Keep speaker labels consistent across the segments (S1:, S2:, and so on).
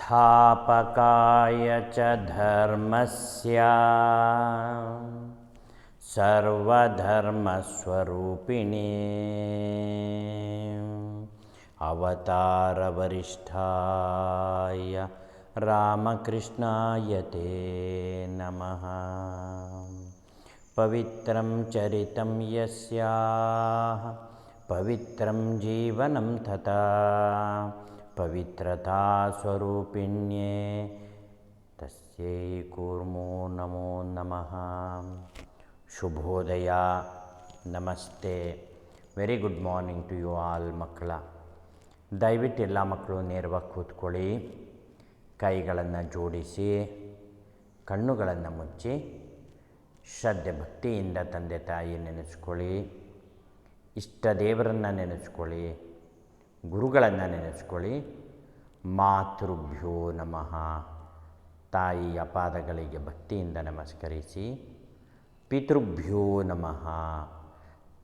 S1: स्थापकाय च धर्मस्य सर्वधर्मस्वरूपिणे अवतारवरिष्ठाय रामकृष्णाय ते नमः। पवित्रं चरितं यस्याः पवित्रं जीवनं तथा पवित्रता स्वरूपिण्ये तस्यै कूर्मो नमो नमः। ಶುಭೋದಯ, ನಮಸ್ತೆ, very good morning to you all ಮಕ್ಕಳ. ದಯವಿಟ್ಟು ಎಲ್ಲ ಮಕ್ಕಳು ನೇರವಾಗಿ ಕೂತ್ಕೊಳ್ಳಿ, ಕೈಗಳನ್ನು ಜೋಡಿಸಿ, ಕಣ್ಣುಗಳನ್ನು ಮುಚ್ಚಿ, ಶ್ರದ್ಧೆ ಭಕ್ತಿಯಿಂದ ತಂದೆ ತಾಯಿ ನೆನೆಸ್ಕೊಳ್ಳಿ, ಇಷ್ಟ ದೇವರನ್ನು ನೆನೆಸ್ಕೊಳ್ಳಿ, ಗುರುಗಳನ್ನು ನೆನೆಸ್ಕೊಳ್ಳಿ. ಮಾತೃಭ್ಯೋ ನಮಃ, ತಾಯಿಯ ಪಾದಗಳಿಗೆ ಭಕ್ತಿಯಿಂದ ನಮಸ್ಕರಿಸಿ. ಪಿತೃಭ್ಯೋ ನಮಃ,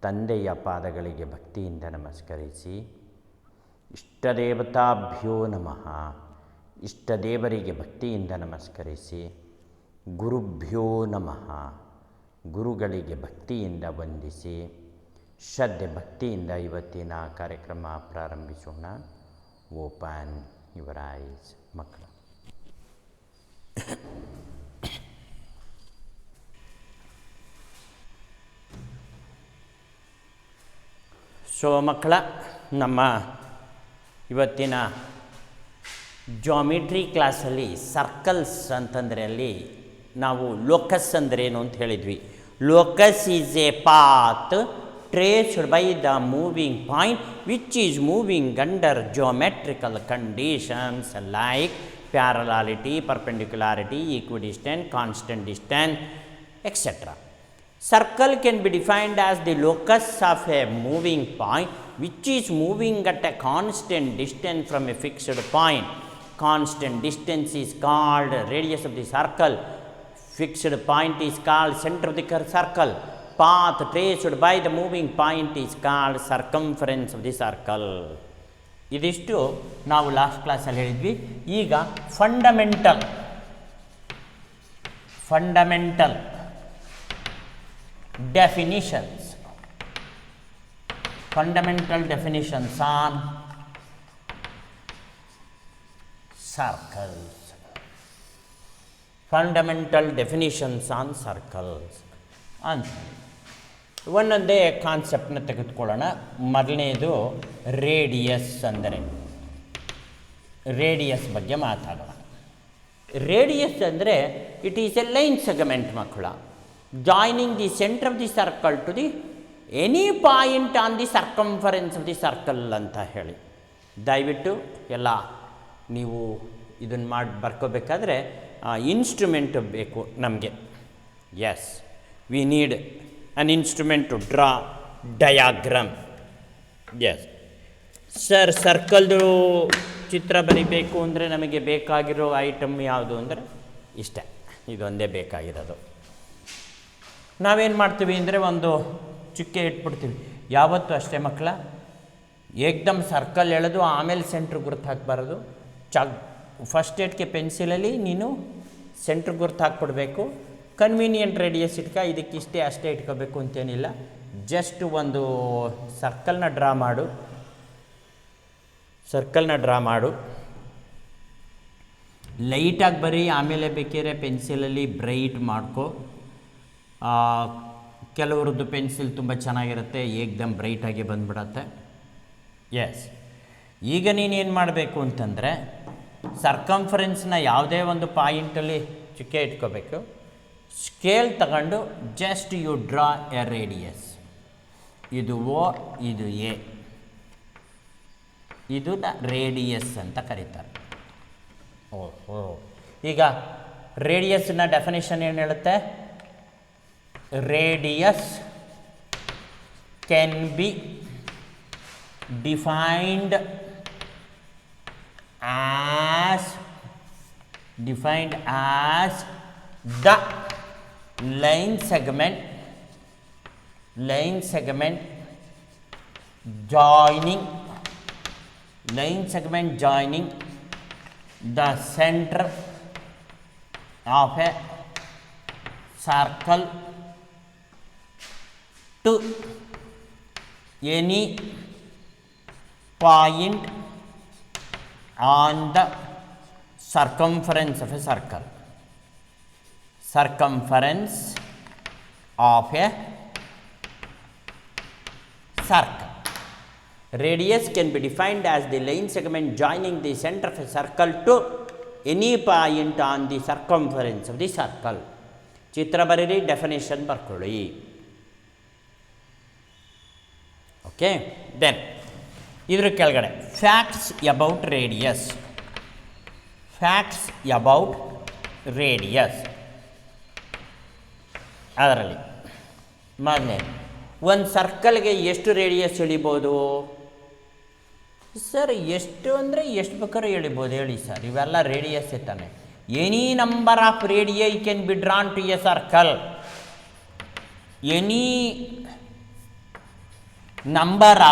S1: ತಂದೆಯ ಪಾದಗಳಿಗೆ ಭಕ್ತಿಯಿಂದ ನಮಸ್ಕರಿಸಿ. ಇಷ್ಟದೇವತಾಭ್ಯೋ ನಮಃ, ಇಷ್ಟದೇವರಿಗೆ ಭಕ್ತಿಯಿಂದ ನಮಸ್ಕರಿಸಿ. ಗುರುಭ್ಯೋ ನಮಃ, ಗುರುಗಳಿಗೆ ಭಕ್ತಿಯಿಂದ ವಂದಿಸಿ. ಶ್ರದ್ಧೆ ಭಕ್ತಿಯಿಂದ ಇವತ್ತಿನ ಕಾರ್ಯಕ್ರಮ ಪ್ರಾರಂಭಿಸೋಣ. ಓಪನ್ ಯುವರ್ ಐಸ್ ಮಕ್ಕಳು. ಸೊ ಮಕ್ಕಳ, ನಮ್ಮ ಇವತ್ತಿನ ಜಾಮಿಟ್ರಿ ಕ್ಲಾಸಲ್ಲಿ ಸರ್ಕಲ್ಸ್ ಅಂತಂದರೆ ಅಲ್ಲಿ ನಾವು ಲೋಕಸ್ ಅಂದ್ರೇನು ಅಂತ ಹೇಳಿದ್ವಿ. Locus is a path traced by the moving point which is moving under geometrical conditions like parallelity, perpendicularity, equidistant, constant distance, etcetera. Circle can be defined as the locus of a moving point which is moving at a constant distance from a fixed point. Constant distance is called radius of the circle. Fixed point is called center of the circle. Path traced by the moving point is called circumference of the circle. ಇದಿಷ್ಟು ನಾವು last ಕ್ಲಾಸಲ್ಲಿ ಹೇಳಿದ್ವಿ. ಈಗ fundamental definitions, fundamental definitions on circles. Fundamental definitions on circles ಅಂತ ಒಂದೊಂದೇ ಕಾನ್ಸೆಪ್ಟನ್ನ ತೆಗೆದುಕೊಳ್ಳೋಣ. ಮೊದಲನೇದು radius. ಅಂದರೆ ರೇಡಿಯಸ್ ಬಗ್ಗೆ ಮಾತಾಡೋಣ. ರೇಡಿಯಸ್ ಅಂದರೆ it is a line segment ಮಕ್ಕಳ, joining the centre of the circle to the any point on the circumference of the circle ಅಂತ ಹೇಳಿ. ದಯವಿಟ್ಟು ಎಲ್ಲ ನೀವು ಇದನ್ನು ಮಾಡಿ ಬರ್ಕೋಬೇಕಾದ್ರೆ ಇನ್ಸ್ಟ್ರೂಮೆಂಟ್ ಬೇಕು ನಮಗೆ. Yes, we need an instrument to draw diagram. Yes sir, ಸರ್ಕಲ್ದು ಚಿತ್ರ ಬರಿಬೇಕು ಅಂದರೆ ನಮಗೆ ಬೇಕಾಗಿರೋ ಐಟಮ್ ಯಾವುದು ಅಂದರೆ ಇಷ್ಟೇ, ಇದೊಂದೇ ಬೇಕಾಗಿರೋದು. ನಾವೇನು ಮಾಡ್ತೀವಿ ಅಂದರೆ ಒಂದು ಚುಕ್ಕೆ ಇಟ್ಬಿಡ್ತೀವಿ. ಯಾವತ್ತೂ ಅಷ್ಟೇ ಮಕ್ಕಳ, ಏಕ್ದಮ್ ಸರ್ಕಲ್ ಎಳೆದು ಆಮೇಲೆ ಸೆಂಟ್ರ್ ಗುರುತು ಹಾಕಬಾರದು. ಫಸ್ಟ್ ಏಡ್ಗೆ ಪೆನ್ಸಿಲಲ್ಲಿ ನೀನು ಸೆಂಟ್ರ್ ಗುರುತು ಹಾಕ್ಬಿಡ್ಬೇಕು. ಕನ್ವೀನಿಯೆಂಟ್ ರೇಡಿಯಸ್ ಇದಕ್ಕೆ ಇಷ್ಟೇ ಅಷ್ಟೇ ಇಟ್ಕೋಬೇಕು ಅಂತೇನಿಲ್ಲ. ಜಸ್ಟ್ ಒಂದು ಸರ್ಕಲ್ನ ಡ್ರಾ ಮಾಡು. ಲೈಟಾಗಿ ಬರೀ, ಆಮೇಲೆ ಬೇಕಿದ್ರೆ ಪೆನ್ಸಿಲಲ್ಲಿ ಬ್ರೈಟ್ ಮಾಡ್ಕೊ. ಕೆಲವ್ರದ್ದು ಪೆನ್ಸಿಲ್ ತುಂಬ ಚೆನ್ನಾಗಿರುತ್ತೆ, ಏಕ್ದಮ್ ಬ್ರೈಟಾಗಿ ಬಂದುಬಿಡತ್ತೆ. ಎಸ್, ಈಗ ನೀನೇನು ಮಾಡಬೇಕು ಅಂತಂದರೆ ಸರ್ಕಂಫರೆನ್ಸ್ನ ಯಾವುದೇ ಒಂದು ಪಾಯಿಂಟಲ್ಲಿ ಚುಕ್ಕೆ ಇಟ್ಕೋಬೇಕು. ಸ್ಕೇಲ್ ತಗೊಂಡು just you draw a radius. ಇದು ಓ, ಇದು ಎ, ಇದನ್ನ ರೇಡಿಯಸ್ ಅಂತ ಕರೀತಾರೆ. ಓಹೋ, ಈಗ ರೇಡಿಯಸ್ನ ಡೆಫಿನೇಷನ್ ಏನು ಹೇಳುತ್ತೆ? Radius can be defined as the line segment joining the center of a circle to any point on the circumference of a circle. Circumference of a circle. Radius can be defined as the line segment joining the center of a circle to any point on the circumference of the circle. ಚಿತ್ರ ಬರೀರಿ, definition ಬರ್ಕೊಳ್ಳಿ. Okay, then ಇದ್ರ ಕೆಳಗಡೆ facts about radius. Facts about radius ಅದರಲ್ಲಿ ಮೊದಲನೇ, ಒಂದು ಸರ್ಕಲ್ಗೆ ಎಷ್ಟು radius ಎಳಿಬೋದು sir? ಎಷ್ಟು ಅಂದರೆ ಎಷ್ಟು ಬೇಕಾದ್ರೂ ಎಳಿಬೋದು ಹೇಳಿ ಸರ್. ಇವೆಲ್ಲ ರೇಡಿಯಸ್ ತಾನೆ. Any number of radii can be drawn to a circle. Any number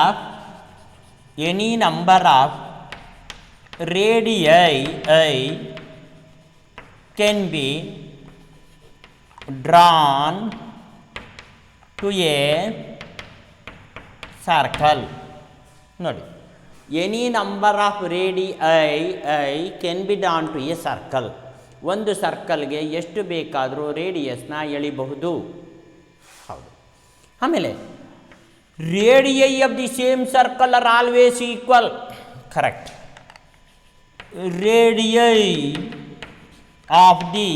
S1: of radii can be drawn to a circle. ನೋಡಿ, any number of radii can be drawn to a circle. ಒಂದು ಸರ್ಕಲ್ಗೆ ಎಷ್ಟು ಬೇಕಾದರೂ ರೇಡಿಯಸ್ನ ಎಳಿಬಹುದು. ಹೌದು. ಆಮೇಲೆ radii of the same circle are always equal. Correct. Radii of the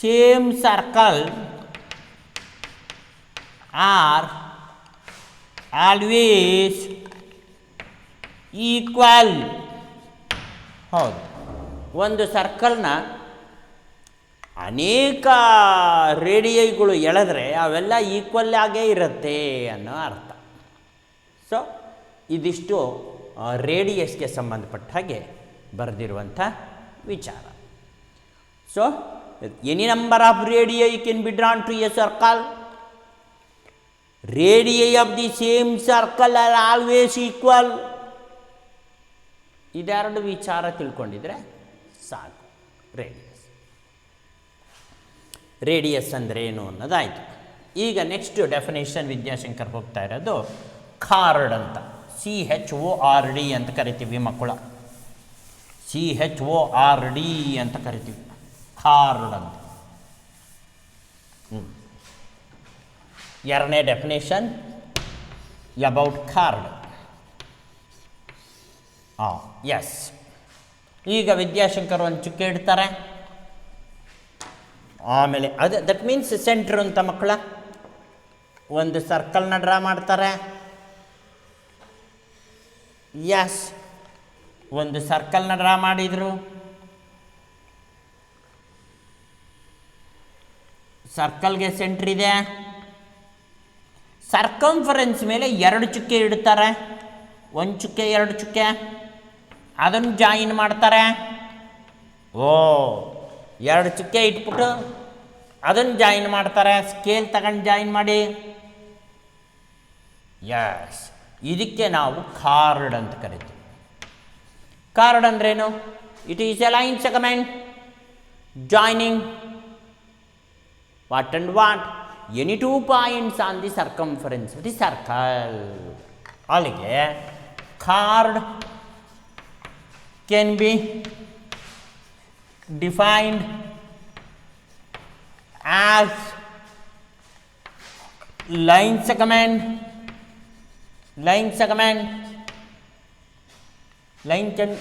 S1: same circle are always equal. ಹೌದು. ಒಂದು ಸರ್ಕಲ್ನ ಅನೇಕ ರೇಡಿಯೈಗಳು ಎಳೆದ್ರೆ ಅವೆಲ್ಲ ಈಕ್ವಲ್ ಆಗೇ ಇರುತ್ತೆ ಅನ್ನೋ ಅರ್ಥ. ಸೊ ಇದಿಷ್ಟು ರೇಡಿಯಸ್ಗೆ ಸಂಬಂಧಪಟ್ಟ ಹಾಗೆ ಬರೆದಿರುವಂಥ ವಿಚಾರ. So any number of radii can be drawn to a circle. Radii of the same circle are always equal. ಇದೆರಡು ವಿಚಾರ ತಿಳ್ಕೊಂಡಿದ್ರೆ ಸಾಕು. ರೇಡಿಯಸ್ ಅಂದರೆ ಏನು ಅನ್ನೋದಾಯಿತು. ಈಗ ನೆಕ್ಸ್ಟ್ ಡೆಫಿನೇಷನ್ ವಿದ್ಯಾಶಂಕರ್ ಹೋಗ್ತಾ ಇರೋದು ಕಾರ್ಡ್ ಅಂತ. CHORD ಅಂತ ಕರಿತೀವಿ ಮಕ್ಕಳ. CHORD ಅಂತ ಕರಿತೀವಿ, ಕಾರ್ಡ್ ಅಂತ. ಎರಡನೇ ಡೆಫಿನೇಷನ್ ಅಬೌಟ್ ಕಾರ್ಡ್. ಎಸ್. ಈಗ ವಿದ್ಯಾಶಂಕರ್ ಒಂದು ಚುಕ್ಕೆ ಇಡ್ತಾರೆ, ಆಮೇಲೆ ಅದು ದಟ್ ಮೀನ್ಸ್ ಸೆಂಟ್ರ್ ಅಂತ ಮಕ್ಕಳ. ಒಂದು ಸರ್ಕಲ್ನ ಡ್ರಾ ಮಾಡ್ತಾರೆ. ಎಸ್, ಒಂದು ಸರ್ಕಲ್ನ ಡ್ರಾ ಮಾಡಿದರು. ಸರ್ಕಲ್ಗೆ ಸೆಂಟ್ರ್ ಇದೆ. ಸರ್ಕಂಫರೆನ್ಸ್ ಮೇಲೆ ಎರಡು ಚುಕ್ಕೆ ಇಡ್ತಾರೆ. ಒಂದು ಚುಕ್ಕೆ, ಎರಡು ಚುಕ್ಕೆ, ಅದನ್ನು ಜಾಯಿನ್ ಮಾಡ್ತಾರೆ. ಎರಡು ಚುಕ್ಕೆ ಇಟ್ಬಿಟ್ಟು ಅದನ್ನು ಜಾಯಿನ್ ಮಾಡ್ತಾರೆ. ಸ್ಕೇಲ್ ತಗೊಂಡು ಜಾಯಿನ್ ಮಾಡಿ. ಎಸ್, ಇದಕ್ಕೆ ನಾವು ಕಾರ್ಡ್ ಅಂತ ಕರಿತೀವಿ. ಕಾರ್ಡ್ ಅಂದ್ರೇನು? It is a line segment joining what and what any two points on the circumference of the circle. ಅಲ್ಲಿಗೆ card can be defined as line segment can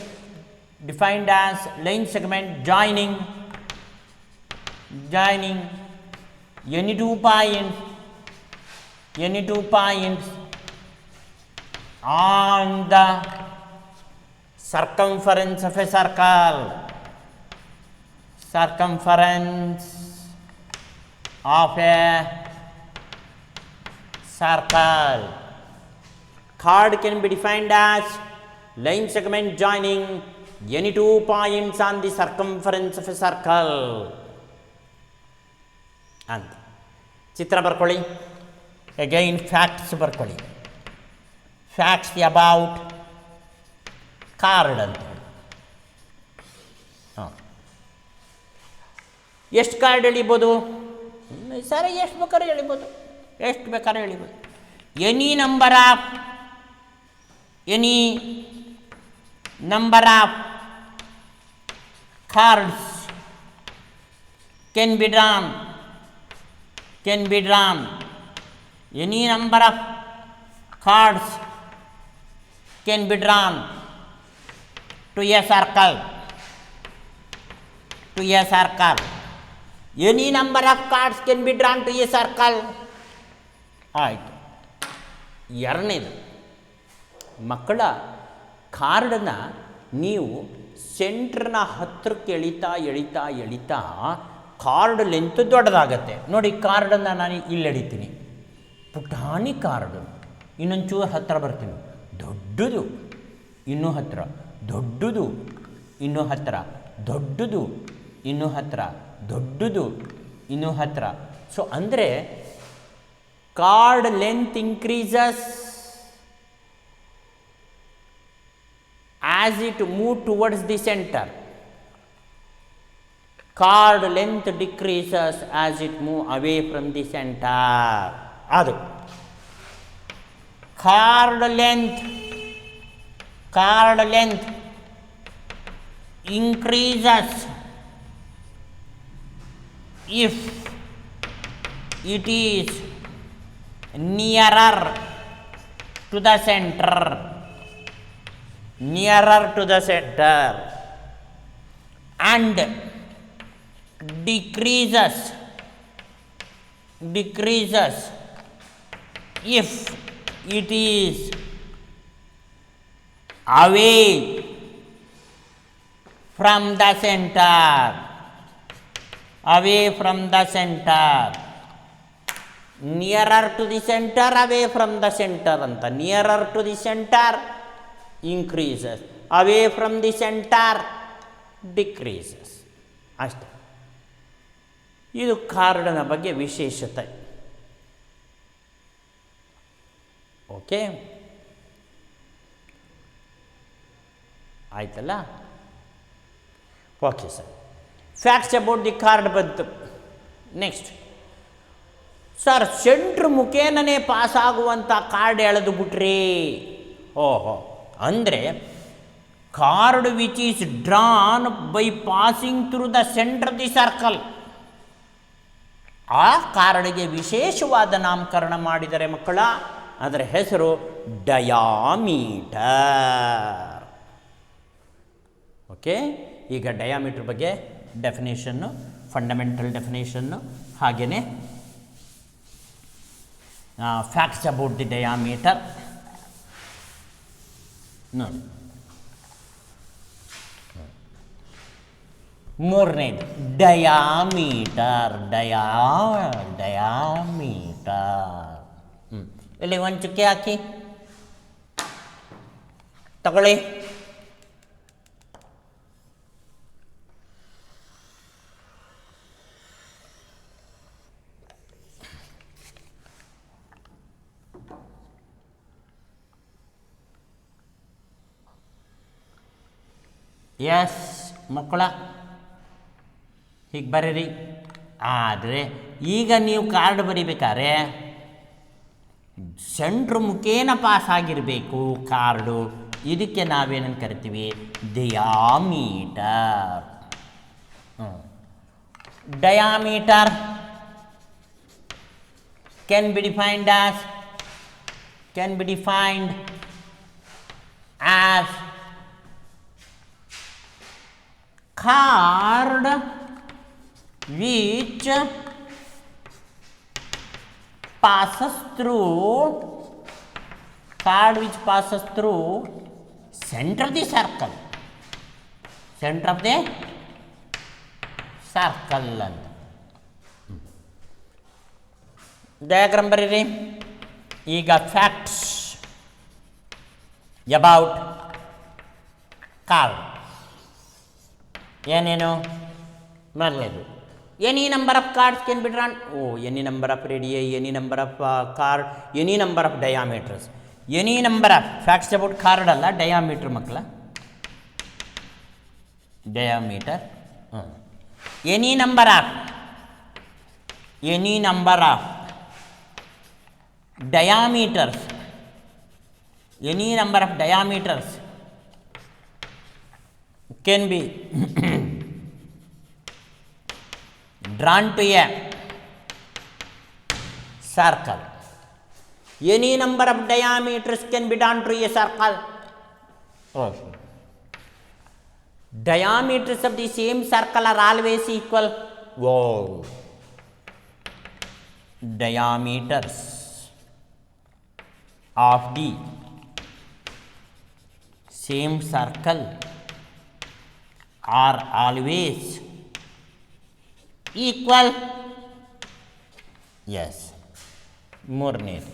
S1: defined as line segment joining any two points on the circumference of a circle. Circumference of a circle. Chord can be defined as line segment joining any two points on the circumference of a circle. ಅಂತ ಚಿತ್ರ ಬರ್ಕೊಳ್ಳಿ. Again facts ಬರ್ಕೊಳ್ಳಿ. Facts about card ಅಂತ ಹೇಳಿ. ಎಷ್ಟು card ಎಳಿಬೋದು sir? ಎಷ್ಟು ಬೇಕಾದ್ರೆ ಎಳಿಬೋದು, ಎಷ್ಟು ಬೇಕಾದ್ರೆ ಎಳಿಬೋದು. Any number of chords can be drawn. Any number of cards can be drawn to a circle. Any number of cards can be drawn to a circle. ಆಯಿತು. ಎರಡನೇದು ಮಕ್ಕಳ ಕಾರ್ಡನ್ನ ನೀವು ಸೆಂಟ್ರನ ಹತ್ತಿರಕ್ಕೆ ಎಳಿತಾ ಕಾರ್ಡ್ ಲೆಂತ್ ದೊಡ್ಡದಾಗತ್ತೆ ನೋಡಿ. ಕಾರ್ಡನ್ನು ನಾನು ಇಲ್ಲಿ ಎಳಿತೀನಿ, ಪುಟಾಣಿ ಕಾರ್ಡು, ಇನ್ನೊಂಚೂರು ಹತ್ತಿರ ಬರ್ತೀನಿ, ದೊಡ್ಡದು, ಇನ್ನೂ ಹತ್ತಿರ, ದೊಡ್ಡದು, ಇನ್ನೂ ಹತ್ತಿರ, ದೊಡ್ಡದು, ಇನ್ನೂ ಹತ್ತಿರ, ದೊಡ್ಡದು, ಇನ್ನೂ ಹತ್ತಿರ. ಸೊ ಅಂದರೆ card length increases as it move towards the center. Card length decreases as it move away from the center. Adu card length increases if it is nearer to the center. And decreases if it is away from the center. Nearer to the center, away from the center anta. Nearer to the center increases, away from the center decreases. ಅಷ್ಟೆ. ಇದು ಕಾರ್ಡನ ಬಗ್ಗೆ ವಿಶೇಷತೆ. Okay, ಆಯ್ತಲ್ಲ? Okay sir. Facts about the card ಬಂತು. Next sir, centre ಮುಖೇನನೇ ಪಾಸಾಗುವಂಥ card ಎಳೆದು ಬಿಟ್ರಿ. ಓಹೋ, ಅಂದರೆ card which is drawn by passing through the centre the circle. ಆ ಕಾರ್ಡ್ಗೆ ವಿಶೇಷವಾದ ನಾಮಕರಣ ಮಾಡಿದರೆ ಮಕ್ಕಳ, ಅದರ ಹೆಸರು ಡಯಾಮೀಟರ್. ಓಕೆ, ಈಗ ಡಯಾಮೀಟರ್ ಬಗ್ಗೆ ಡೆಫಿನೇಷನ್ನು, ಫಂಡಮೆಂಟಲ್ ಡೆಫಿನೇಷನ್ನು, ಹಾಗೆಯೇ ಫ್ಯಾಕ್ಟ್ಸ್ ಅಬೌಟ್ ದಿ ಡಯಾಮೀಟರ್ ನೋಡಿ. ಮೂರನೇದು ಡಯಾಮೀಟರ್. ಇಲ್ಲಿ ಒಂದು ಚುಕ್ಕೆ ಹಾಕಿ ತಗೊಳ್ಳಿ. ಎಸ್ ಮಕ್ಕಳ, ಹೀಗೆ ಬರೀರಿ. ಆದರೆ ಈಗ ನೀವು ಕಾರ್ಡ್ ಬರಿಬೇಕಾದ್ರೆ ಸೆಂಟ್ರ್ ಮುಖೇನ ಪಾಸ್ ಆಗಿರಬೇಕು ಕಾರ್ಡು. ಇದಕ್ಕೆ ನಾವೇನಂತ ಕರಿತೀವಿ? Diameter. Diameter can be defined as card which passes through center of the circle ಅಂತ. ಡಯಾಗ್ರಾಮ್ ಬರೀರಿ. ಈಗ ಫ್ಯಾಕ್ಟ್ಸ್ ಅಬೌಟ್ ಕಾರ್ಡ್ ಏನೇನು? ಮೊದಲನೇದು, any number of cards can be drawn. Any number of radii, any number of card, any number of diameters. Any number of facts about card ಅಲ್ಲ, diameter ಮಕ್ಕಳ. Diameter any number of any number of diameters, any number of diameters can be drawn to a circle. Any number of diameters can be drawn to a circle. Okay. Diameters of the same circle are always equal. Wow. Diameters of the same circle are always equal. Yes. ಮೂರನೇದು,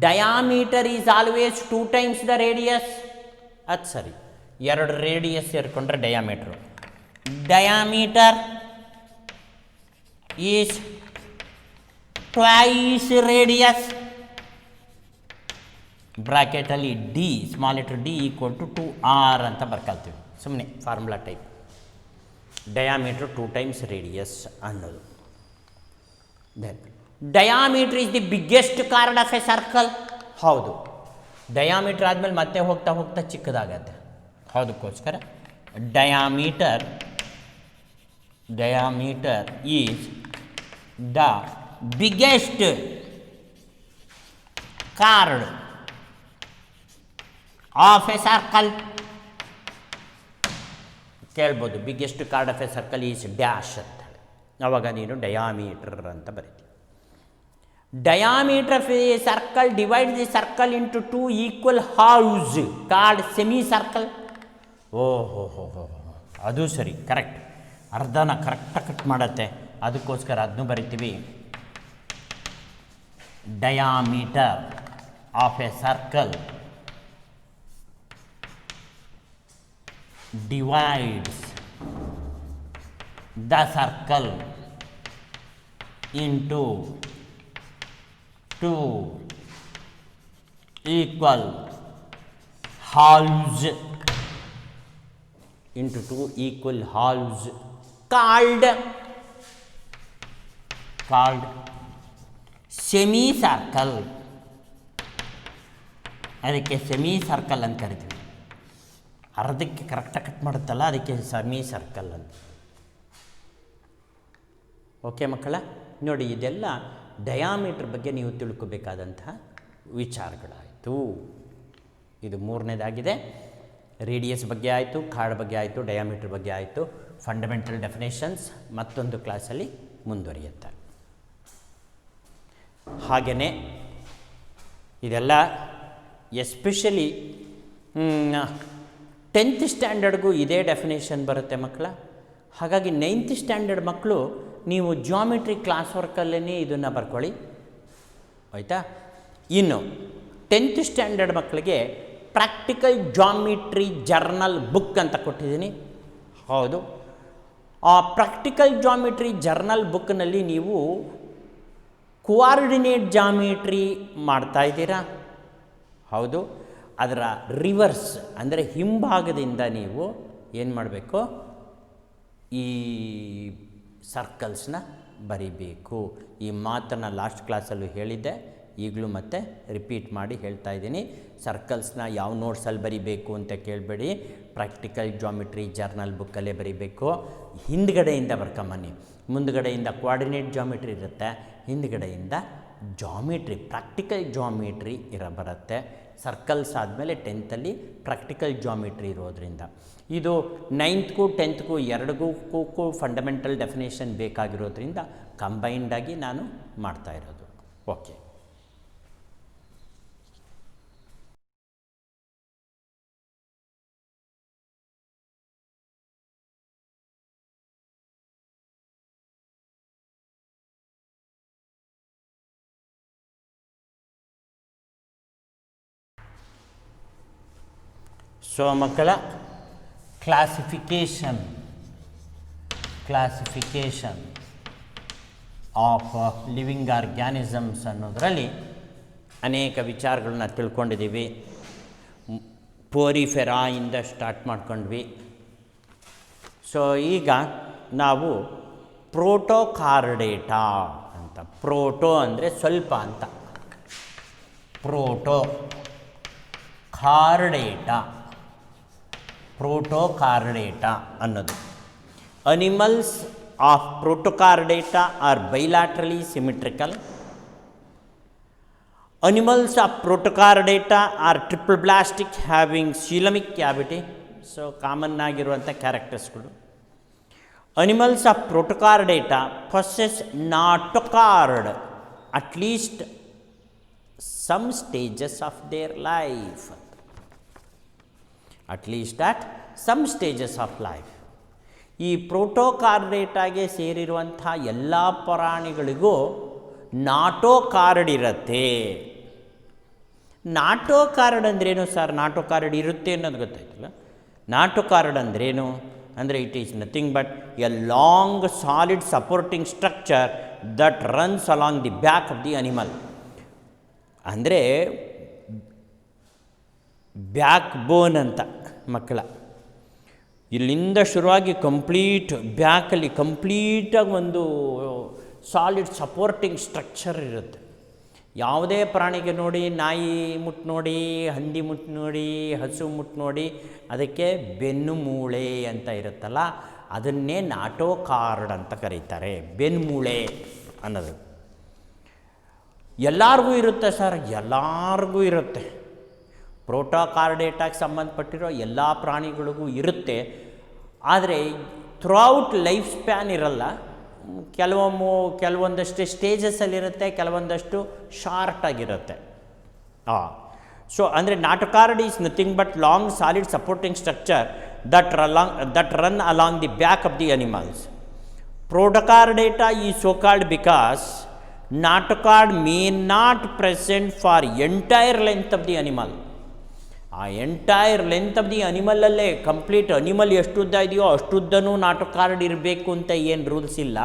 S1: diameter is always 2 times the radius. ಅದು ಸರಿ, 2 radius ಸೇರಿಕೊಂಡ್ರೆ diameter. Diameter is twice radius. ಬ್ರಾಕೆಟಲ್ಲಿ D, small letter D equal to 2r ಅಂತ ಬರ್ಕೊಳ್ತೀವಿ, ಸುಮ್ಮನೆ formula type. Diameter 2 times radius ಅನ್ನೋದು. Then diameter is the biggest chord of a circle. ಹೌದು, diameter ಆದಮೇಲೆ ಮತ್ತೆ ಹೋಗ್ತಾ ಹೋಗ್ತಾ ಚಿಕ್ಕದಾಗತ್ತೆ. ಹೌದಕ್ಕೋಸ್ಕರ diameter is the biggest chord of a circle. ಕೇಳ್ಬೋದು, biggest chord of a circle is dash ಅಂತ. ಆವಾಗ ನೀನು ಡಯಾಮೀಟರ್ ಅಂತ ಬರೀತೀವಿ. Diameter of a circle divides the circle into 2 equal halves called semicircle. ಓಹೋ, ಅದು ಸರಿ, ಕರೆಕ್ಟ್. ಅರ್ಧನ ಕರೆಕ್ಟಾಗಿ ಕಟ್ ಮಾಡುತ್ತೆ, ಅದಕ್ಕೋಸ್ಕರ ಅದನ್ನು ಬರಿತೀವಿ. Diameter of a circle divides the circle into 2 equal halves called semicircle. ಅದಕ್ಕೆ ಸೆಮಿ ಸರ್ಕಲ್ ಅಂತ ಕರಿತೀವಿ. ಅರ್ಧಕ್ಕೆ ಕರೆಕ್ಟಾಗಿ ಕಟ್ ಮಾಡುತ್ತಲ್ಲ, ಅದಕ್ಕೆ ಸೆಮಿ ಸರ್ಕಲ್ ಅಂತ. ಓಕೆ ಮಕ್ಕಳ, ನೋಡಿ, ಇದೆಲ್ಲ ಡಯಾಮೀಟ್ರ್ ಬಗ್ಗೆ ನೀವು ತಿಳ್ಕೋಬೇಕಾದಂತಹ ವಿಚಾರಗಳಾಯಿತು. ಇದು ಮೂರನೇದಾಗಿದೆ. ರೇಡಿಯಸ್ ಬಗ್ಗೆ ಆಯಿತು, ಕಾರ್ಡ್ ಬಗ್ಗೆ ಆಯಿತು, ಡಯಾಮೀಟ್ರ್ ಬಗ್ಗೆ ಆಯಿತು. ಫಂಡಮೆಂಟಲ್ ಡೆಫಿನೇಷನ್ಸ್ ಮತ್ತೊಂದು ಕ್ಲಾಸಲ್ಲಿ ಮುಂದುವರಿಯುತ್ತೆ. ಹಾಗೆಯೇ ಇದೆಲ್ಲ ಎಸ್ಪೆಷಲಿ 10th ಸ್ಟ್ಯಾಂಡರ್ಡ್ಗೂ ಇದೇ ಡೆಫಿನೇಷನ್ ಬರುತ್ತೆ ಮಕ್ಕಳ. ಹಾಗಾಗಿ 9th ಸ್ಟ್ಯಾಂಡರ್ಡ್ ಮಕ್ಕಳು ನೀವು ಜಿಯೋಮೆಟ್ರಿ ಕ್ಲಾಸ್ ವರ್ಕಲ್ಲೇ ಇದನ್ನು ಬರ್ಕೊಳ್ಳಿ, ಆಯಿತಾ. ಇನ್ನು 10th ಸ್ಟ್ಯಾಂಡರ್ಡ್ ಮಕ್ಕಳಿಗೆ ಪ್ರಾಕ್ಟಿಕಲ್ ಜಾಮಿಟ್ರಿ ಜರ್ನಲ್ ಬುಕ್ ಅಂತ ಕೊಟ್ಟಿದ್ದೀನಿ. ಹೌದು, ಆ ಪ್ರಾಕ್ಟಿಕಲ್ ಜಾಮಿಟ್ರಿ ಜರ್ನಲ್ ಬುಕ್ನಲ್ಲಿ ನೀವು ಕೋಆರ್ಡಿನೇಟ್ ಜಾಮಿಟ್ರಿ ಮಾಡ್ತಾಯಿದ್ದೀರಾ. ಹೌದು, ಅದರ ರಿವರ್ಸ್ ಅಂದರೆ ಹಿಂಭಾಗದಿಂದ ನೀವು ಏನು ಮಾಡಬೇಕು, ಈ ಸರ್ಕಲ್ಸ್ನ ಬರಿಬೇಕು. ಈ ಮಾತನ್ನು ಲಾಸ್ಟ್ ಕ್ಲಾಸಲ್ಲೂ ಹೇಳಿದ್ದೆ, ಈಗಲೂ ಮತ್ತೆ ರಿಪೀಟ್ ಮಾಡಿ ಹೇಳ್ತಾ ಇದ್ದೀನಿ. ಸರ್ಕಲ್ಸ್ನ ಯಾವ ನೋಟ್ಸಲ್ಲಿ ಬರಿಬೇಕು ಅಂತ ಕೇಳಬೇಡಿ, ಪ್ರಾಕ್ಟಿಕಲ್ ಜಾಮಿಟ್ರಿ ಜರ್ನಲ್ ಬುಕ್ಕಲ್ಲೇ ಬರಿಬೇಕು. ಹಿಂದ್ಗಡೆಯಿಂದ ಬರ್ಕೊಂಬನ್ನಿ. ಮುಂದ್ಗಡೆಯಿಂದ ಕೋಆರ್ಡಿನೇಟ್ ಜಾಮಿಟ್ರಿ ಇರುತ್ತೆ, ಹಿಂದ್ಗಡೆಯಿಂದ ಜಾಮಿಟ್ರಿ ಪ್ರಾಕ್ಟಿಕಲ್ ಜಾಮಿಟ್ರಿ ಬರುತ್ತೆ. ಸರ್ಕಲ್ಸ್ ಆದಮೇಲೆ 10th ಪ್ರಾಕ್ಟಿಕಲ್ ಜಾಮಿಟ್ರಿ ಇರೋದ್ರಿಂದ ಇದು 9th 10th ಎರಡಕ್ಕೂ ಫಂಡಮೆಂಟಲ್ ಡೆಫಿನೇಷನ್ ಬೇಕಾಗಿರೋದ್ರಿಂದ ಕಂಬೈನ್ಡಾಗಿ ನಾನು ಮಾಡ್ತಾ ಇರೋದು. ಓಕೆ, ಸೊ ಮಕ್ಕಳ, ಕ್ಲಾಸಿಫಿಕೇಷನ್ ಆಫ್ ಲಿವಿಂಗ್ ಆರ್ಗ್ಯಾನಿಸಮ್ಸ್ ಅನ್ನೋದರಲ್ಲಿ ಅನೇಕ ವಿಚಾರಗಳನ್ನ ತಿಳ್ಕೊಂಡಿದ್ದೀವಿ. ಪೋರಿಫೆರಾಯಿಂದ ಸ್ಟಾರ್ಟ್ ಮಾಡ್ಕೊಂಡ್ವಿ. ಸೊ ಈಗ ನಾವು ಪ್ರೋಟೋಕಾರ್ಡೇಟಾ ಅಂತ. ಪ್ರೋಟೋ ಅಂದರೆ ಸ್ವಲ್ಪ ಅಂತ, ಪ್ರೋಟೋಕಾರ್ಡೇಟಾ ಅನ್ನೋದು. Animals of Protochordata are bilaterally symmetrical. Animals of Protochordata are triple blastic having coelomic cavity. So common ಆಗಿರುವಂಥ ಕ್ಯಾರೆಕ್ಟರ್ಸ್ಗಳು. Animals of Protochordata possess notochord at least some stages of their life. At least at some stages of life. ಈ ಪ್ರೋಟೋಕಾರ್ಡೇಟಾಗೆ ಸೇರಿರುವಂಥ ಎಲ್ಲ ಪ್ರಾಣಿಗಳಿಗೂ ನಾಟೋಕಾರ್ಡ್ ಇರುತ್ತೆ. ನಾಟೋಕಾರ್ಡ್ ಅಂದ್ರೇನು sir? ನಾಟೋಕಾರ್ಡ್ ಇರುತ್ತೆ ಅನ್ನೋದು ಗೊತ್ತಾಯ್ತಲ್ಲ. ನಾಟೋಕಾರ್ಡ್ ಅಂದ್ರೇನು ಅಂದರೆ it is nothing but A long solid supporting structure that runs along the back of the animal. ಅಂದರೆ ಬ್ಯಾಕ್ ಬೋನ್ ಅಂತ ಮಕ್ಕಳ, ಇಲ್ಲಿಂದ ಶುರುವಾಗಿ ಕಂಪ್ಲೀಟ್ ಬ್ಯಾಕಲ್ಲಿ ಕಂಪ್ಲೀಟಾಗಿ ಒಂದು ಸಾಲಿಡ್ ಸಪೋರ್ಟಿಂಗ್ ಸ್ಟ್ರಕ್ಚರ್ ಇರುತ್ತೆ. ಯಾವುದೇ ಪ್ರಾಣಿಗೆ ನೋಡಿ, ನಾಯಿ ಮುಟ್ಟು ನೋಡಿ, ಹಂದಿ ಮುಟ್ಟು ನೋಡಿ, ಹಸು ಮುಟ್ಟು ನೋಡಿ, ಅದಕ್ಕೆ ಬೆನ್ನು ಮೂಳೆ ಅಂತ ಇರುತ್ತಲ್ಲ, ಅದನ್ನೇ ನಾಟೋಕಾರ್ಡ್ ಅಂತ ಕರೀತಾರೆ. ಬೆನ್ಮೂಳೆ ಅನ್ನೋದು ಎಲ್ಲರಿಗೂ ಇರುತ್ತೆ ಸರ್, ಎಲ್ಲರಿಗೂ ಇರುತ್ತೆ. ಪ್ರೋಟೋಕಾರ್ಡೇಟಾಗೆ ಸಂಬಂಧಪಟ್ಟಿರೋ ಎಲ್ಲ ಪ್ರಾಣಿಗಳಿಗೂ ಇರುತ್ತೆ. ಆದರೆ ಥ್ರೂಔಟ್ ಲೈಫ್ ಸ್ಪ್ಯಾನ್ ಇರಲ್ಲ. ಕೆಲವೊಂದಷ್ಟು ಸ್ಟೇಜಸಲ್ಲಿರುತ್ತೆ, ಕೆಲವೊಂದಷ್ಟು ಶಾರ್ಟಾಗಿರುತ್ತೆ. ಸೊ ಅಂದರೆ notochord is nothing but long solid supporting structure that run along the back of the animals. Protochordata is so called because notochord may not present for entire length of the animal. ಆ entire length of the ಅನಿಮಲಲ್ಲೇ complete animal ಎಷ್ಟು ಉದ್ದ ಇದೆಯೋ ಅಷ್ಟುದ್ದನೂ ನಾಟೋಕಾರ್ಡ್ ಇರಬೇಕು ಅಂತ ಏನು rules ಇಲ್ಲ.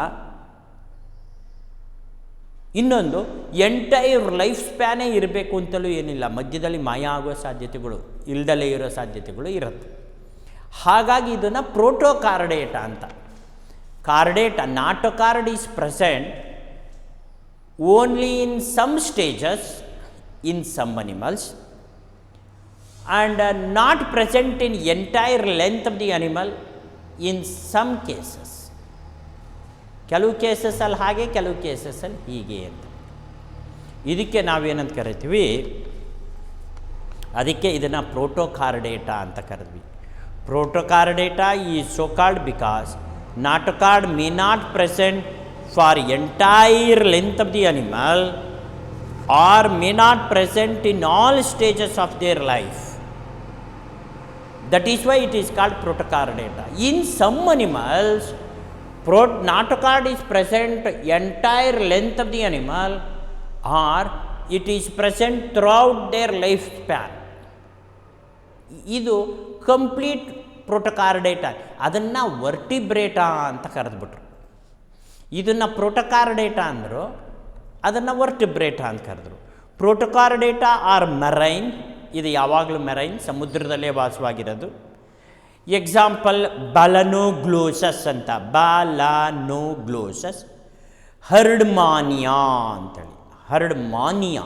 S1: ಇನ್ನೊಂದು, ಎಂಟೈರ್ ಲೈಫ್ ಸ್ಪ್ಯಾನೇ ಇರಬೇಕು ಅಂತಲೂ ಏನಿಲ್ಲ. ಮಧ್ಯದಲ್ಲಿ ಮಾಯ ಆಗುವ ಸಾಧ್ಯತೆಗಳು, ಇಲ್ದಲೇ ಇರೋ ಸಾಧ್ಯತೆಗಳು ಇರುತ್ತೆ. ಹಾಗಾಗಿ ಇದನ್ನು ಪ್ರೋಟೋಕಾರ್ಡೇಟಾ ಅಂತ. Chordata, notochord is present only in some stages in some animals and not present in entire length of the animal in some cases. ಕೆಲವು ಕೇಸಸ್ಸಲ್ಲಿ ಹಾಗೆ, ಕೆಲವು ಕೇಸಸ್ಸಲ್ಲಿ ಹೀಗೆ ಅಂತ. ಇದಕ್ಕೆ ನಾವೇನಂತ ಕರಿತೀವಿ, ಅದಕ್ಕೆ ಇದನ್ನು ಪ್ರೋಟೋಕಾರ್ಡೇಟಾ ಅಂತ ಕರೆದ್ವಿ. Protochordata is so called because notochord may not present for entire length of the animal or may not present in all stages of their life. That is why it is called Protochordata. In some animals, nautocard is present entire length of the animal, or it is present throughout their lifespan. ಇದು complete ಪ್ರೋಟೋಕಾರ್ಡೇಟಾ. ಅದನ್ನು ವರ್ಟಿಬ್ರೇಟಾ ಅಂತ ಕರೆದ್ಬಿಟ್ರು. ಇದನ್ನು ಪ್ರೋಟೋಕಾರ್ಡೇಟಾ ಅಂದರು, ಅದನ್ನು ವರ್ಟಿಬ್ರೇಟಾ ಅಂತ ಕರೆದ್ರು. ಪ್ರೋಟೋಕಾರ್ಡೇಟಾ R marine, ಇದು ಯಾವಾಗಲೂ ಮೆರೈನ್, ಸಮುದ್ರದಲ್ಲೇ ವಾಸವಾಗಿರೋದು. ಎಕ್ಸಾಂಪಲ್ ಬಲನೋಗ್ಲೋಸಸ್ ಅಂತ, ಬಲನೋಗ್ಲೋಸಸ್. ಹರ್ಡ್ಮಾನಿಯಾ ಅಂತೇಳಿ, ಹರ್ಡ್ಮಾನಿಯಾ,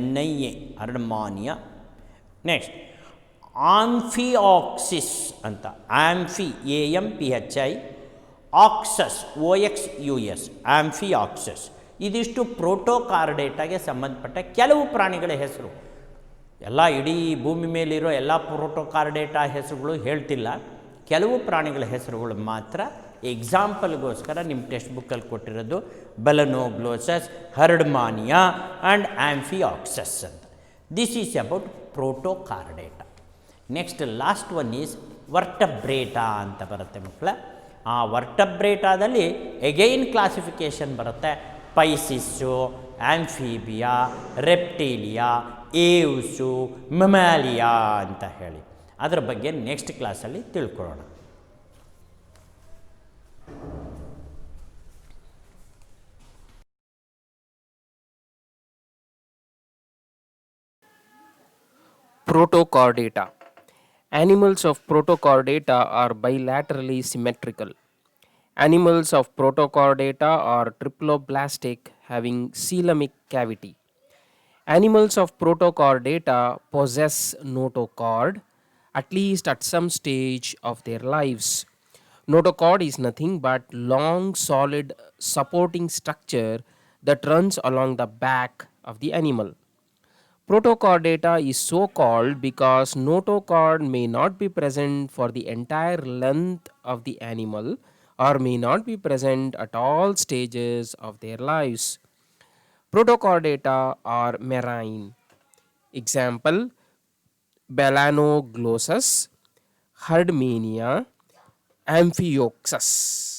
S1: NIA, ಹರ್ಡ್ಮಾನಿಯಾ. ನೆಕ್ಸ್ಟ್ ಆಂಫಿಯಾಕ್ಸಿಸ್ ಅಂತ, ಆಂಫಿ AMPHI, ಆಕ್ಸಸ್ OXUS, ಆಂಫಿಯಾಕ್ಸಸ್. ಇದಿಷ್ಟು ಪ್ರೋಟೋಕಾರ್ಡೇಟಾಗೆ ಸಂಬಂಧಪಟ್ಟ ಕೆಲವು ಪ್ರಾಣಿಗಳ ಹೆಸರು. ಎಲ್ಲ ಇಡೀ ಭೂಮಿ ಮೇಲಿರೋ ಎಲ್ಲ ಪ್ರೋಟೋಕಾರ್ಡೇಟಾ ಹೆಸರುಗಳು ಹೇಳ್ತಿಲ್ಲ, ಕೆಲವು ಪ್ರಾಣಿಗಳ ಹೆಸರುಗಳು ಮಾತ್ರ ಎಕ್ಸಾಂಪಲ್ಗೋಸ್ಕರ ನಿಮ್ಮ ಟೆಕ್ಸ್ಟ್ ಬುಕ್ಕಲ್ಲಿ ಕೊಟ್ಟಿರೋದು. ಬಲನೋಗ್ಲೋಸಸ್, ಹರ್ಡ್ಮಾನಿಯಾ ಆ್ಯಂಡ್ ಆಂಫಿಯಾಕ್ಸಸ್ ಅಂತ. This is about Protochordata. Next last one is Vertebrata ಅಂತ ಬರುತ್ತೆ ಮಕ್ಕಳ. ಆ ವರ್ಟಬ್ರೇಟಾದಲ್ಲಿ ಎಗೈನ್ ಕ್ಲಾಸಿಫಿಕೇಷನ್ ಬರುತ್ತೆ. ಪೈಸಿಸ್ಸು, ಆಂಫೀಬಿಯಾ, ರೆಪ್ಟೀಲಿಯಾ, ಏವ್ಸು, ಮೆಮ್ಯಾಲಿಯಾ ಅಂತ ಹೇಳಿ ಅದರ ಬಗ್ಗೆ ನೆಕ್ಸ್ಟ್ ಕ್ಲಾಸಲ್ಲಿ ತಿಳ್ಕೊಳ್ಳೋಣ.
S2: Protochordata. Animals of Protochordata are bilaterally symmetrical. Animals of Protochordata are triploblastic, having coelomic cavity. Animals of Protochordata possess notochord, at least at some stage of their lives. Notochord is nothing but long, solid, supporting structure that runs along the back of the animal. Protochordata is so called because notochord may not be present for the entire length of the animal or may not be present at all stages of their lives. Protochordata are marine. Example: Belanoglossus, Herdmania, Amphioxus.